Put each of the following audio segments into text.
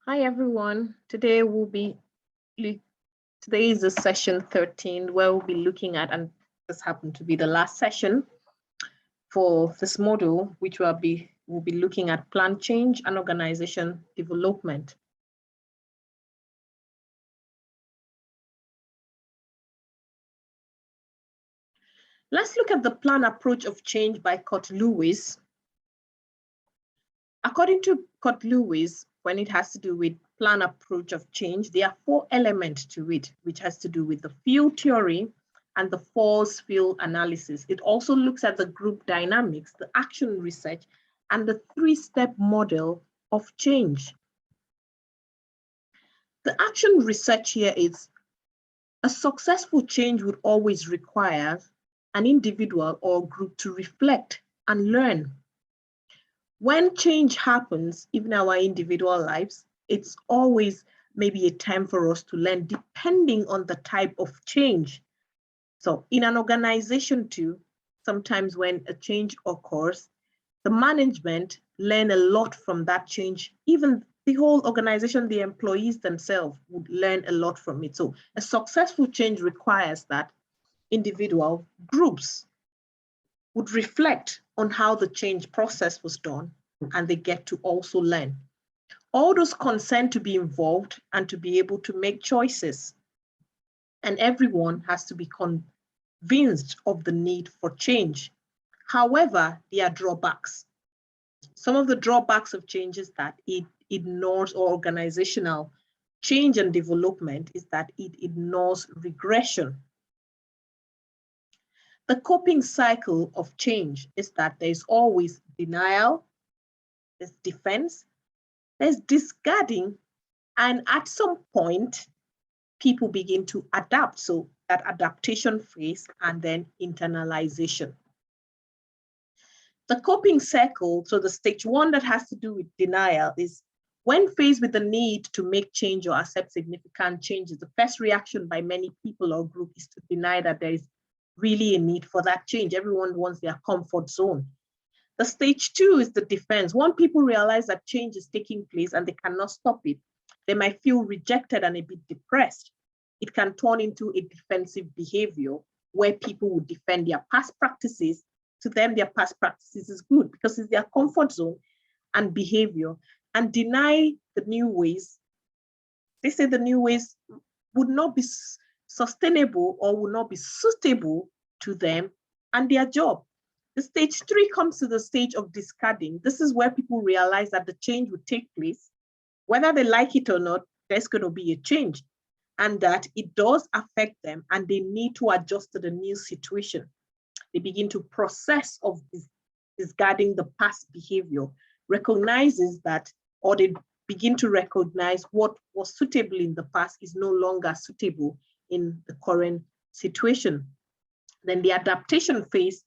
Hi everyone. Today today is the session 13 where we'll be looking at, and this happened to be the last session for this module, which we'll be looking at plan change and organization development. Let's look at the plan approach of change by Curt-Lewis. According to Curt-Lewis, when it has to do with plan approach of change, there are 4 elements to it, which has to do with the field theory and the force field analysis. It also looks at the group dynamics, the action research, and the 3-step model of change. The action research here is a successful change would always require an individual or group to reflect and learn. When change happens, even in our individual lives, it's always maybe a time for us to learn depending on the type of change. So in an organization too, sometimes when a change occurs, the management learn a lot from that change. Even the whole organization, the employees themselves would learn a lot from it. So a successful change requires that individual groups would reflect on how the change process was done, and they get to also learn. All those consent to be involved and to be able to make choices. And everyone has to be convinced of the need for change. However, there are drawbacks. Some of the drawbacks of change is that it ignores organizational change and development is that it ignores regression. The coping cycle of change is that there's always denial, there's defense, there's discarding, and at some point, people begin to adapt. So that adaptation phase and then internalization. The coping cycle, so the stage 1 that has to do with denial is when faced with the need to make change or accept significant changes, the first reaction by many people or group is to deny that there is really a need for that change. Everyone wants their comfort zone. The stage 2 is the defense. When people realize that change is taking place and they cannot stop it, they might feel rejected and a bit depressed. It can turn into a defensive behavior where people would defend their past practices. To them, their past practices is good because it's their comfort zone and behavior, and deny the new ways. They say the new ways would not be sustainable or would not be suitable to them and their job. The stage 3 comes to the stage of discarding. This is where people realize that the change would take place. Whether they like it or not, there's going to be a change, and that it does affect them and they need to adjust to the new situation. They begin to process of discarding the past behavior, recognizes that, or they begin to recognize what was suitable in the past is no longer suitable in the current situation. Then the adaptation phase,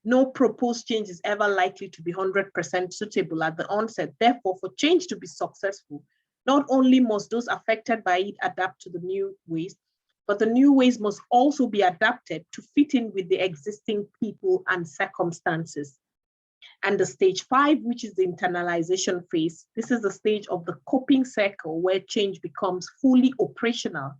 no proposed change is ever likely to be 100% suitable at the onset. Therefore, for change to be successful, not only must those affected by it adapt to the new ways, but the new ways must also be adapted to fit in with the existing people and circumstances. And the stage 5, which is the internalization phase, this is the stage of the coping cycle where change becomes fully operational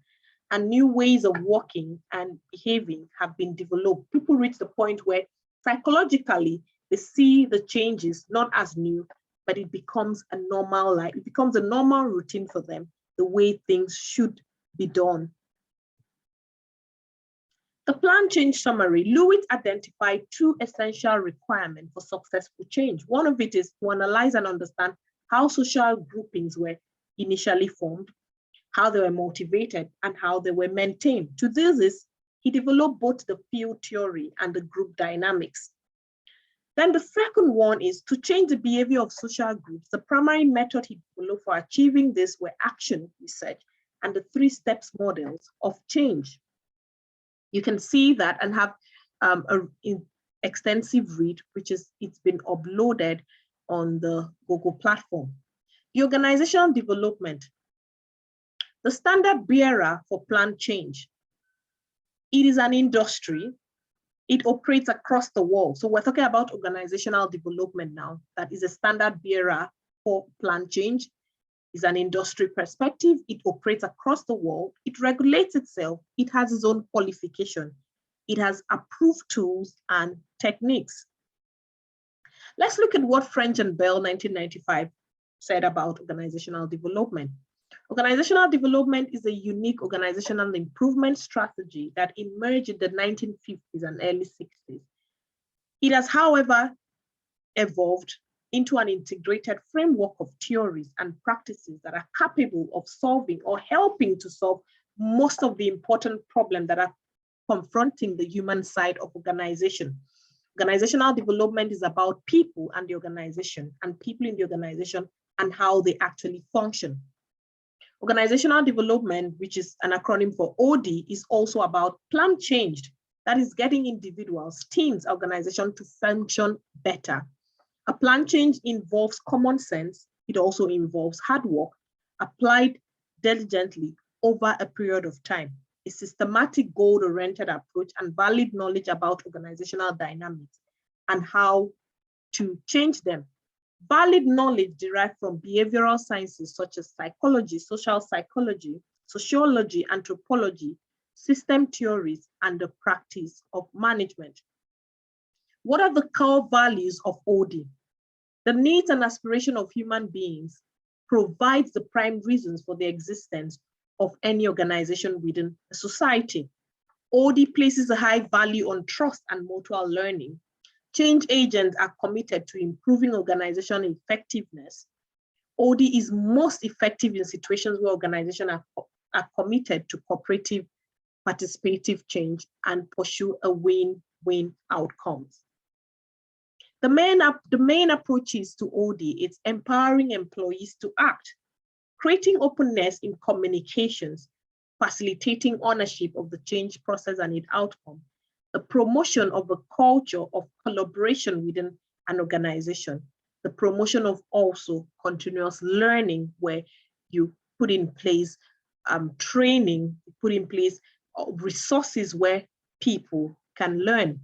and new ways of working and behaving have been developed. People reach the point where psychologically they see the changes not as new, but it becomes a normal life. It becomes a normal routine for them, the way things should be done. The plan change summary, Lewis identified 2 essential requirements for successful change. One of it is to analyze and understand how social groupings were initially formed, how they were motivated, and how they were maintained. To do this, he developed both the field theory and the group dynamics. Then the second one is to change the behavior of social groups. The primary method he developed for achieving this were action research and the 3 steps models of change. You can see that and have an extensive read, it's been uploaded on the Google platform. The organizational development, the standard bearer for plan change. It is an industry. It operates across the world. So we're talking about organizational development now. That is a standard bearer for plan change. is an industry perspective. It operates across the world. It regulates itself. It has its own qualification. It has approved tools and techniques. Let's look at what French and Bell 1995 said about organizational development. Organizational development is a unique organizational improvement strategy that emerged in the 1950s and early 60s. It has, however, evolved into an integrated framework of theories and practices that are capable of solving or helping to solve most of the important problems that are confronting the human side of organization. Organizational development is about people and the organization, and people in the organization and how they actually function. Organizational development, which is an acronym for OD, is also about plan change, that is getting individuals, teams, organization to function better. A plan change involves common sense. It also involves hard work applied diligently over a period of time, a systematic goal-oriented approach, and valid knowledge about organizational dynamics and how to change them. Valid knowledge derived from behavioral sciences such as psychology, social psychology, sociology, anthropology, system theories, and the practice of management. What are the core values of OD? The needs and aspirations of human beings provides the prime reasons for the existence of any organization within a society. OD places a high value on trust and mutual learning. Change agents are committed to improving organizational effectiveness. OD is most effective in situations where organizations are committed to cooperative, participative change and pursue a win-win outcomes. The main approaches to OD is empowering employees to act, creating openness in communications, facilitating ownership of the change process and its outcome, the promotion of a culture of collaboration within an organization, the promotion of also continuous learning where you put in place training, put in place resources where people can learn.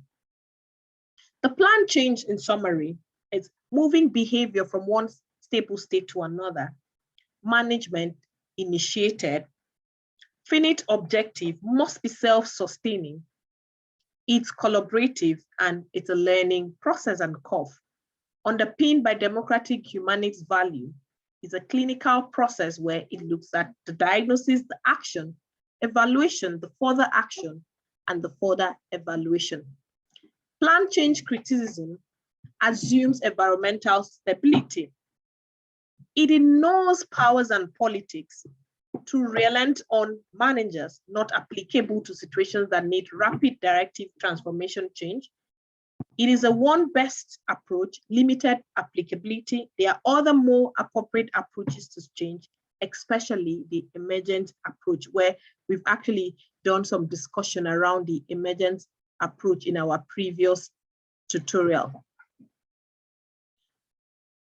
The plan change, in summary, is moving behavior from one stable state to another, management initiated, finite objective, must be self-sustaining, it's collaborative, and it's a learning process and curve. Underpinned by democratic humanities value, is a clinical process where it looks at the diagnosis, the action, evaluation, the further action, and the further evaluation. Plan change criticism assumes environmental stability. It ignores powers and politics to relent on managers not applicable to situations that need rapid directive transformation change. It is a one best approach, limited applicability. There are other more appropriate approaches to change, especially the emergent approach, where we've actually done some discussion around the emergent approach in our previous tutorial.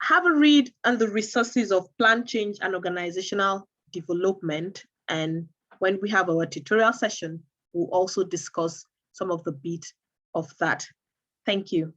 Have a read on the resources of plan change and organizational development. And when we have our tutorial session, we'll also discuss some of the bit of that. Thank you.